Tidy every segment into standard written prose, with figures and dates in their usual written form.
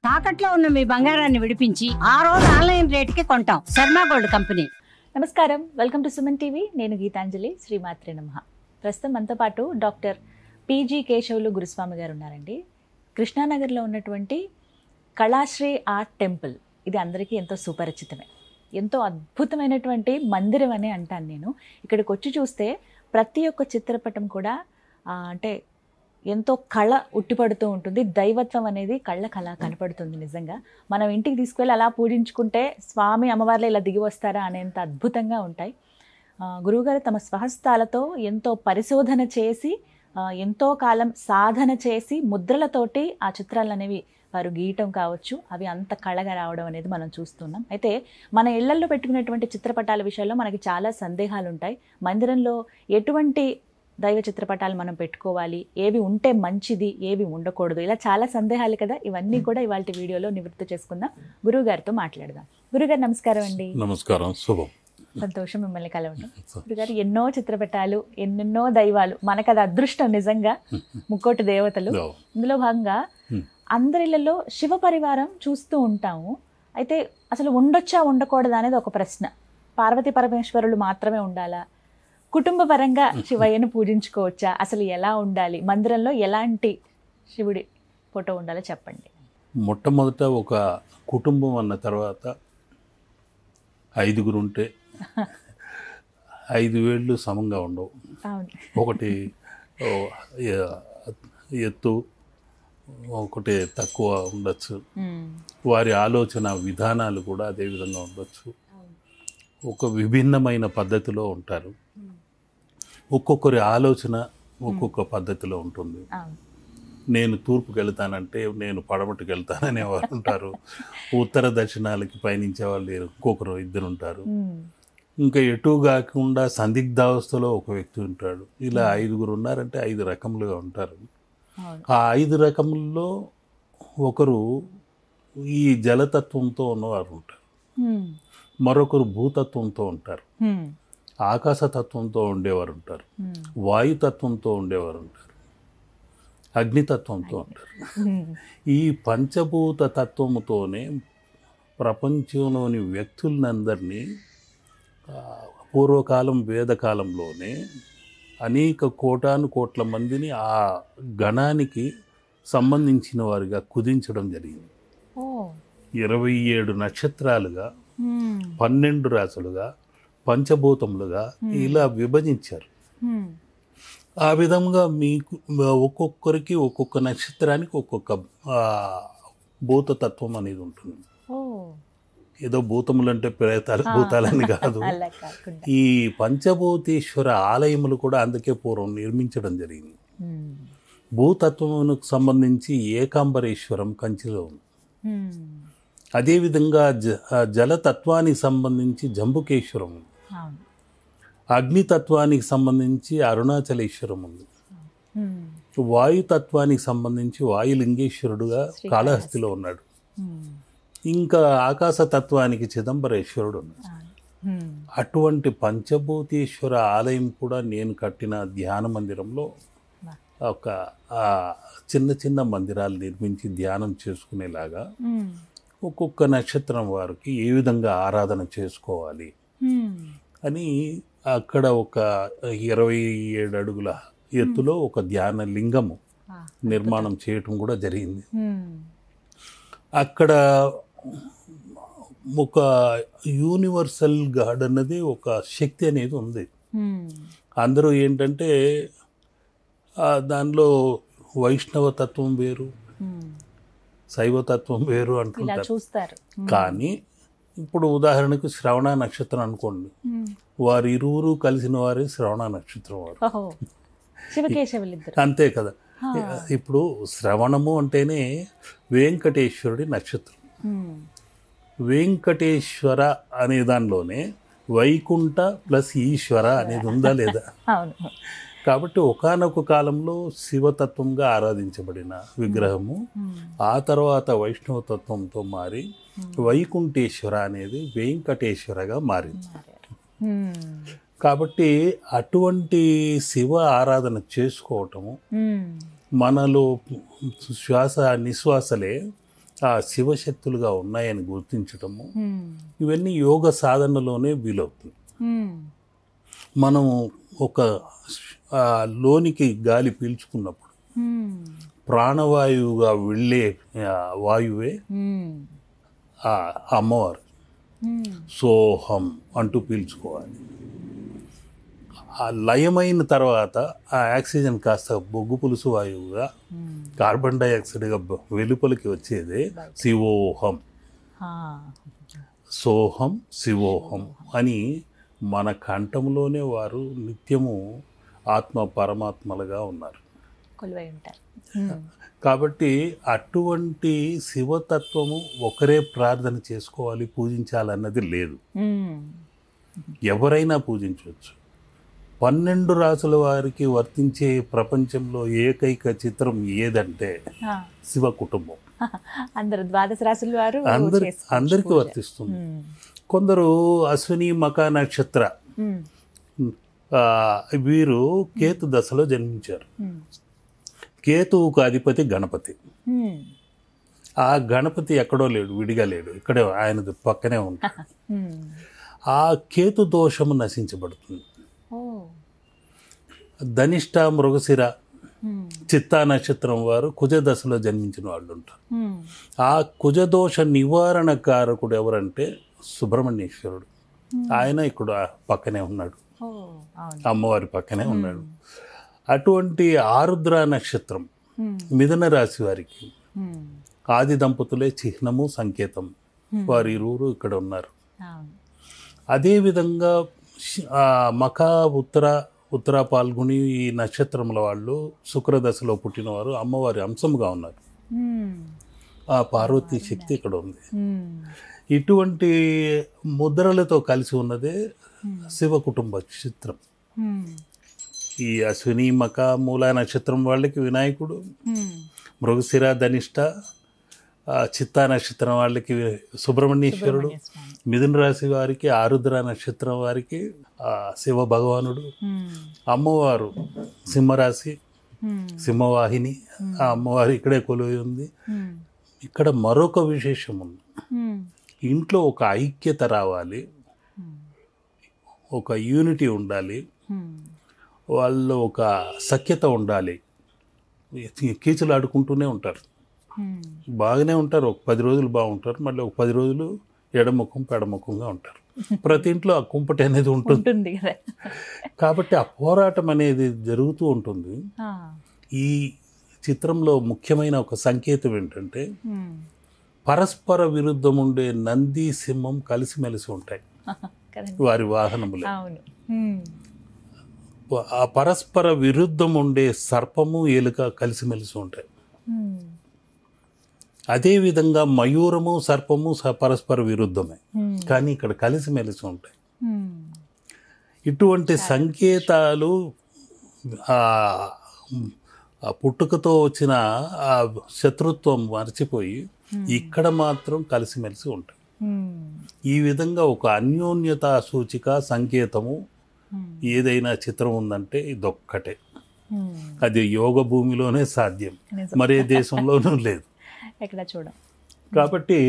తాకట్లో ఉన్న మీ బంగారాన్ని విడిపించి ఆ రోజు ఆన్లైన్ రేటుకి కొంటాం. Sharma gold company. నమస్కారం, వెల్కమ్ టు సుమన్ టీవీ. నేను గీతాంజలి. శ్రీమాత్రే నమః. ప్రస్తుతం మనతో పాటు డాక్టర్ పీజీ కేశవులు గురుస్వామి గారు ఉన్నారండి. కృష్ణానగర్లో ఉన్నటువంటి కళాశ్రీ ఆర్ట్ టెంపుల్, ఇది అందరికీ ఎంతో సుపరిచితమే. ఎంతో అద్భుతమైనటువంటి మందిరం అని అంటాను నేను. ఇక్కడికి వచ్చి చూస్తే ప్రతి ఒక్క చిత్రపటం కూడా అంటే ఎంతో కళ ఉట్టిపడుతూ ఉంటుంది. దైవత్వం అనేది కళ్ళ కనపడుతుంది. నిజంగా మనం ఇంటికి తీసుకువెళ్ళి అలా పూజించుకుంటే స్వామి అమ్మవార్లు ఇలా దిగి వస్తారా అనేంత అద్భుతంగా ఉంటాయి. గురువుగారు తమ స్వహస్తాలతో ఎంతో పరిశోధన చేసి ఎంతో కాలం సాధన చేసి ముద్రలతోటి ఆ చిత్రాలు అనేవి వారు గీయటం కావచ్చు, అవి అంత కళగా రావడం అనేది మనం చూస్తున్నాం. అయితే మన ఇళ్లల్లో పెట్టుకునేటువంటి చిత్రపటాల విషయాల్లో మనకి చాలా సందేహాలు ఉంటాయి. మందిరంలో ఎటువంటి దైవ చిత్రపటాలు మనం పెట్టుకోవాలి, ఏవి ఉంటే మంచిది, ఏవి ఉండకూడదు, ఇలా చాలా సందేహాలు కదా. ఇవన్నీ కూడా ఇవాళ వీడియోలో నివృత్తి చేసుకుందాం. గురువు గారితో మాట్లాడదాం. గురుగారు నమస్కారం అండి. నమస్కారం, శుభం. సంతోషం మిమ్మల్ని కలవడం. గురుగారు, ఎన్నో చిత్రపటాలు, ఎన్నెన్నో దైవాలు, మనకు అది అదృష్టం నిజంగా. ముక్కోటి దేవతలు. ఇందులో భాగంగా అందరిలలో శివ పరివారం చూస్తూ ఉంటాము. అయితే అసలు ఉండొచ్చా ఉండకూడదా అనేది ఒక ప్రశ్న. పార్వతీ పరమేశ్వరులు మాత్రమే ఉండాలా, కుటుంబ పరంగా శివయ్యను పూజించుకోవచ్చా, అసలు ఎలా ఉండాలి, మందిరంలో ఎలాంటి శివుడి ఫోటో ఉండాలో చెప్పండి. మొట్టమొదట ఒక కుటుంబం అన్న తర్వాత 5 ఉంటే 5 వేళ్ళు సమంగా ఉండవు. ఒకటి ఎత్తు, ఒకటి తక్కువ ఉండొచ్చు. వారి ఆలోచన విధానాలు కూడా అదే విధంగా ఉండొచ్చు. ఒక విభిన్నమైన పద్ధతిలో ఉంటారు. ఒక్కొక్కరి ఆలోచన ఒక్కొక్క పద్ధతిలో ఉంటుంది. నేను తూర్పుకి వెళ్తానంటే నేను పడమటికి వెళ్తాననే వారు ఉంటారు. ఉత్తర దక్షిణాలకి పయనించే వాళ్ళు ఇంకొకరు 2 ఉంటారు. ఇంకా ఎటు కాకుండా సందిగ్ధావస్థలో ఒక వ్యక్తి ఉంటాడు. ఇలా 5 ఉన్నారంటే 5 రకములుగా ఉంటారు. ఆ 5 రకముల్లో ఒకరు ఈ జలతత్వంతో ఉన్నవారు ఉంటారు, మరొకరు భూతత్వంతో ఉంటారు, ఆకాశతత్వంతో ఉండేవారు ఉంటారు, వాయుతత్వంతో ఉండేవారు ఉంటారు, అగ్నితత్వంతో ఉంటారు. ఈ పంచభూత తత్వముతోనే ప్రపంచంలోని వ్యక్తులందరినీ పూర్వకాలం వేదకాలంలోనే అనేక కోట్ల మందిని ఆ గణానికి సంబంధించిన వారిగా కుదించడం జరిగింది. 27 నక్షత్రాలుగా, 12 రాసులుగా, పంచభూతములుగా ఇలా విభజించారు. ఆ విధంగా మీకు ఒక్కొక్కరికి ఒక్కొక్క నక్షత్రానికి ఒక్కొక్క భూతతత్వం అనేది ఉంటుంది. ఏదో భూతములంటే ప్రేతాలు భూతాలని కాదు. ఈ పంచభూతేశ్వర ఆలయములు కూడా అందుకే పూర్వం నిర్మించడం జరిగింది. భూతత్వమునకు సంబంధించి ఏకాంబరేశ్వరం కంచిలో ఉంది. అదేవిధంగా జలతత్వానికి సంబంధించి జంబుకేశ్వరం ఉంది. అగ్నితత్వానికి సంబంధించి అరుణాచలేశ్వరం ఉంది. వాయుతత్వానికి సంబంధించి వాయులింగేశ్వరుడుగా కాళహస్తిలో ఉన్నాడు. ఇంకా ఆకాశతత్వానికి చిదంబరేశ్వరుడు ఉన్నాడు. అటువంటి పంచభూతేశ్వర ఆలయం కూడా నేను కట్టిన ధ్యాన మందిరంలో ఒక చిన్న మందిరాలు నిర్మించి ధ్యానం చేసుకునేలాగా ఒక్కొక్క నక్షత్రం వారికి ఏ విధంగా ఆరాధన చేసుకోవాలి అని అక్కడ ఒక 27 అడుగుల ఎత్తులో ఒక ధ్యాన లింగము నిర్మాణం చేయటం కూడా జరిగింది. అక్కడ ఒక యూనివర్సల్ గాడ్ అన్నది ఒక శక్తి అనేది ఉంది. అందరూ ఏంటంటే దానిలో వైష్ణవ తత్వం వేరు, శైవతత్వం వేరు అంటుంటారు. కానీ ఇప్పుడు ఉదాహరణకు శ్రవణ నక్షత్రం అనుకోండి, వారు ఇరువురు కలిసిన వారే శ్రవణ నక్షత్రం వారు. అంతే కదా. ఇప్పుడు శ్రవణము అంటేనే వెంకటేశ్వరుడి నక్షత్రం. వెంకటేశ్వర అనే దానిలోనే వైకుంఠ ప్లస్ ఈశ్వర అనేది ఉందా లేదా? కాబట్టి ఒకానొక కాలంలో శివతత్వంగా ఆరాధించబడిన విగ్రహము ఆ తర్వాత వైష్ణవతత్వంతో మారి వైకుంఠేశ్వర అనేది వెంకటేశ్వరగా మారింది. కాబట్టి అటువంటి శివ ఆరాధన చేసుకోవటము, మనలో శ్వాస నిశ్వాసలే ఆ శివశక్తులుగా ఉన్నాయని గుర్తించటము, ఇవన్నీ యోగ సాధనలోనే వీలవుతుంది. మనం ఒక లోనికి గాలి పీల్చుకున్నప్పుడు ప్రాణవాయువుగా వెళ్ళే వాయువే ఆ అమ్మవారు. సోహం అంటూ పీల్చుకోవాలి. ఆ లయమైన తర్వాత ఆ ఆక్సిజన్ కాస్త బొగ్గు పులుసు వాయువుగా, కార్బన్ డైఆక్సైడ్గా వెలుపలికి వచ్చేదే శివోహం. సోహం శివోహం అని మన కంఠంలోనే వారు నిత్యము ఆత్మ పరమాత్మలుగా ఉన్నారు. కొలువై ఉంటారు. కాబట్టి అటువంటి శివతత్వము ఒకరే ప్రార్థన చేసుకోవాలి, పూజించాలన్నది లేదు. ఎవరైనా పూజించవచ్చు. 12 రాసుల వారికి వర్తించే ప్రపంచంలో ఏకైక చిత్రం ఏదంటే శివ కుటుంబం. అందరూ ద్వాదశ రాశుల వారు అందరికీ వర్తిస్తుంది. కొందరు అశ్విని మకా నక్షత్ర వీరు కేతు దశలో జన్మించారు. కేతువుకు అధిపతి గణపతి. ఆ గణపతి ఎక్కడో లేడు, విడిగా లేడు, ఇక్కడే ఆయన పక్కనే ఉంటాడు. ఆ కేతు దోషము నశించబడుతుంది. ధనిష్ట, మృగశిర, చిత్తా నక్షత్రం వారు కుజ దశలో జన్మించిన వాళ్ళు ఉంటారు. ఆ కుజదోష నివారణ కారకుడు ఎవరంటే సుబ్రహ్మణ్యేశ్వరుడు. ఆయన ఇక్కడ పక్కనే ఉన్నాడు, అమ్మవారి పక్కనే ఉన్నాడు. అటువంటి ఆరుద్ర నక్షత్రం మిథున రాశి వారికి ఆది దంపతులే చిహ్నము, సంకేతం. వారి ఇరువురు ఇక్కడ ఉన్నారు. అదేవిధంగా మఖా, ఉత్తర పాల్గొని ఈ నక్షత్రముల వాళ్ళు శుక్రదశలో పుట్టినవారు అమ్మవారి అంశముగా ఉన్నారు. ఆ పార్వతీ శక్తి ఇక్కడ ఉంది. ఇటువంటి ముద్రలతో కలిసి ఉన్నదే శివ కుటుంబ చిత్రం. ఈ అశ్విని, మక, మూల నక్షత్రం వాళ్ళకి వినాయకుడు, మృగశిర, ధనిష్ట, చిత్తా నక్షత్రం వాళ్ళకి సుబ్రహ్మణ్యేశ్వరుడు, మిథున రాశి వారికి, ఆరుద్ర నక్షత్రం వారికి శివ భగవానుడు, అమ్మవారు సింహరాశి, సింహవాహిని, ఆ అమ్మవారు ఇక్కడే కొలువై ఉంది. ఇక్కడ మరొక విశేషం ఉంది. ఇంట్లో ఒక ఐక్యత రావాలి, ఒక యూనిటీ ఉండాలి, వాళ్ళు ఒక సఖ్యత ఉండాలి. కీచులు ఆడుకుంటూనే ఉంటారు, బాగానే ఉంటారు. ఒక 10 రోజులు బాగుంటారు, మళ్ళీ ఒక 10 రోజులు ఎడముఖం పెడముఖంగా ఉంటారు. ప్రతి ఇంట్లో ఆ కుంపటి అనేది ఉంటుంది. కాబట్టి ఆ పోరాటం అనేది జరుగుతూ ఉంటుంది. ఈ చిత్రంలో ముఖ్యమైన ఒక సంకేతం ఏంటంటే పరస్పర విరుద్ధం ఉండే నంది, సింహం కలిసిమెలిసి ఉంటాయి వారి వాహనములే. ఆ పరస్పర విరుద్ధం ఉండే సర్పము, ఎలుక కలిసిమెలిసి ఉంటాయి. అదేవిధంగా మయూరము, సర్పము పరస్పర విరుద్ధమే, కానీ ఇక్కడ కలిసిమెలిసి ఉంటాయి. ఇటువంటి సంకేతాలు పుట్టుకతో వచ్చిన ఆ శత్రుత్వం మర్చిపోయి ఇక్కడ మాత్రం కలిసిమెలిసి ఉంటాయి. ఈ విధంగా ఒక అన్యోన్యతా సూచిక సంకేతము ఏదైనా చిత్రం ఉందంటే ఇదొక్కటే. అది యోగ భూమిలోనే సాధ్యం, మరే దేశంలోనూ లేదు. ఎక్కడ చూడం. కాబట్టి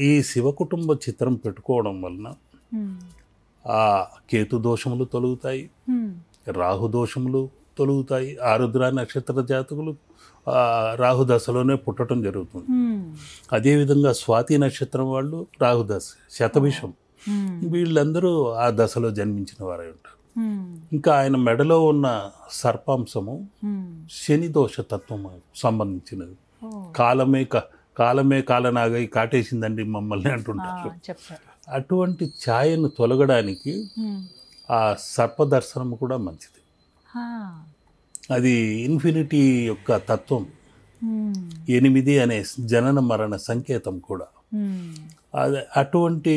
ఈ శివ కుటుంబ చిత్రం పెట్టుకోవడం వలన ఆ కేతు దోషములు తొలుగుతాయి, రాహు దోషములు తొలుగుతాయి. ఆరుద్ర నక్షత్ర జాతకులు రాహుదశలోనే పుట్టడం జరుగుతుంది. అదేవిధంగా స్వాతి నక్షత్రం వాళ్ళు రాహుదశ, శతభిషం, వీళ్ళందరూ ఆ దశలో జన్మించిన వారై ఉంటారు. ఇంకా ఆయన మెడలో ఉన్న సర్పాంశము శని దోష తత్వం సంబంధించినది. కాలమే కాలనాగై కాటేసిందండి మమ్మల్ని అంటుంటారు. అటువంటి ఛాయను తొలగడానికి ఆ సర్పదర్శనం కూడా మంచిది. అది ఇన్ఫినిటీ యొక్క తత్వం. 8 అనే జనన మరణ సంకేతం కూడా. అటువంటి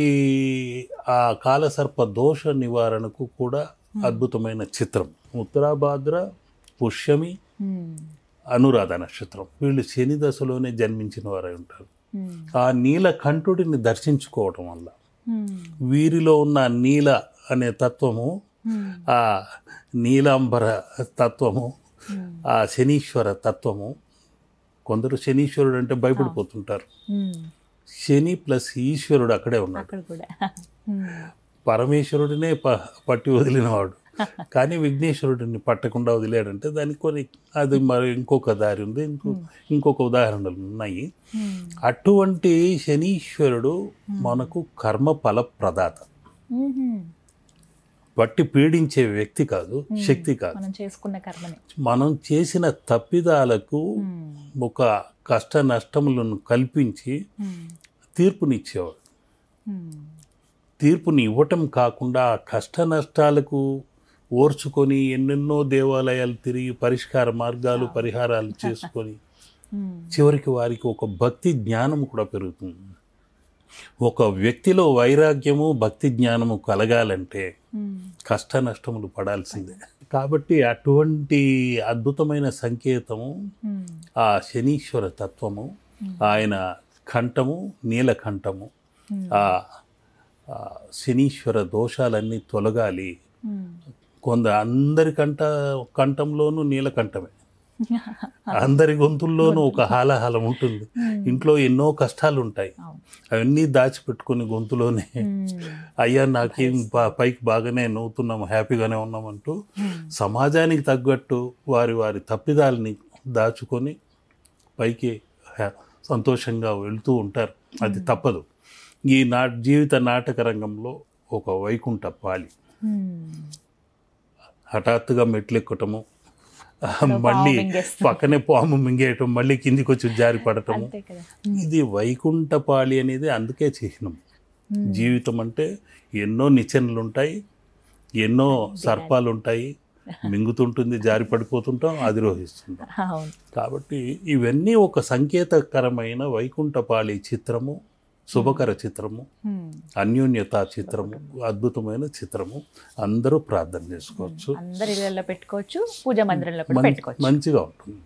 ఆ కాలసర్ప దోష నివారణకు కూడా అద్భుతమైన చిత్రం. ఉత్తరాభాద్ర, పుష్యమి, అనురాధ నక్షత్రం వీళ్ళు శని దశలోనే జన్మించిన వారై ఉంటారు. ఆ నీలకంఠుడిని దర్శించుకోవటం వల్ల వీరిలో ఉన్న నీల అనే తత్వము, ఆ నీలాంబర తత్వము, ఆ శనీశ్వర తత్వము కొందరు శనీశ్వరుడు అంటే భయపడిపోతుంటారు. శని ప్లస్ ఈశ్వరుడు అక్కడే ఉన్నాడు. అక్కడ కూడా పరమేశ్వరుడినే పట్టి వదిలినవాడు, కానీ విఘ్నేశ్వరుడిని పట్టకుండా వదిలేడంటే దానికి కొన్ని అది మరి ఇంకొక దారి ఉంది, ఇంకొక ఉదాహరణలు ఉన్నాయి. అటువంటి శనీశ్వరుడు మనకు కర్మ ఫల ప్రదాత, పట్టి పీడించే వ్యక్తి కాదు, శక్తి కాదు. మనం చేసిన తప్పిదాలకు ఒక కష్ట నష్టములను కల్పించి తీర్పునిచ్చేవాడు. తీర్పుని ఇవ్వటం కాకుండా ఆ కష్ట నష్టాలకు ఓర్చుకొని ఎన్నెన్నో దేవాలయాలు తిరిగి పరిష్కార మార్గాలు పరిహారాలు చేసుకొని చివరికి వారికి ఒక భక్తి జ్ఞానం కూడా పెరుగుతుంది. ఒక వ్యక్తిలో వైరాగ్యము భక్తి జ్ఞానము కలగాలంటే కష్ట నష్టములు పడాల్సిందే. కాబట్టి అటువంటి అద్భుతమైన సంకేతము ఆ శనీశ్వర తత్వము, ఆయన కంఠము నీలకంఠము. ఆ శనీశ్వర దోషాలన్నీ తొలగాలి. అందరి కంఠంలోనూ నీలకంఠమే, అందరి గొంతుల్లోనూ ఒక హాలాహలం ఉంటుంది. ఇంట్లో ఎన్నో కష్టాలు ఉంటాయి, అవన్నీ దాచిపెట్టుకుని గొంతులోనే అయ్యా నాకేం పైకి బాగానే నవ్వుతున్నాము, హ్యాపీగానే ఉన్నామంటూ సమాజానికి తగ్గట్టు వారి వారి తప్పిదాలని దాచుకొని పైకి సంతోషంగా వెళుతూ ఉంటారు. అది తప్పదు. ఈ జీవిత నాటక రంగంలో ఒక వైకుంఠ పాలి, హఠాత్తుగా మెట్లెక్కటము, మళ్ళీ పక్కనే పాము మింగేయటం, మళ్ళీ కిందికి వచ్చి జారి పడటము, ఇది వైకుంఠపాళి అనేది అందుకే చిహ్నం. జీవితం అంటే ఎన్నో నిచ్చెనలు ఉంటాయి, ఎన్నో సర్పాలు ఉంటాయి, మింగుతుంటుంది, జారి పడిపోతుంటాం, అధిరోహిస్తుంటాం. కాబట్టి ఇవన్నీ ఒక సంకేతకరమైన వైకుంఠపాళి చిత్రము, శుభకర చిత్రము, అన్యోన్యతా చిత్రము, అద్భుతమైన చిత్రము. అందరూ ప్రార్థన చేసుకోవచ్చు, అందరి ఇళ్ళల్లో పెట్టుకోవచ్చు, పూజా మందిరంలో పెట్టుకోవచ్చు, మంచిగా ఉంటుంది.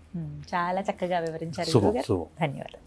చాలా చక్కగా వివరించారు. ధన్యవాదాలు.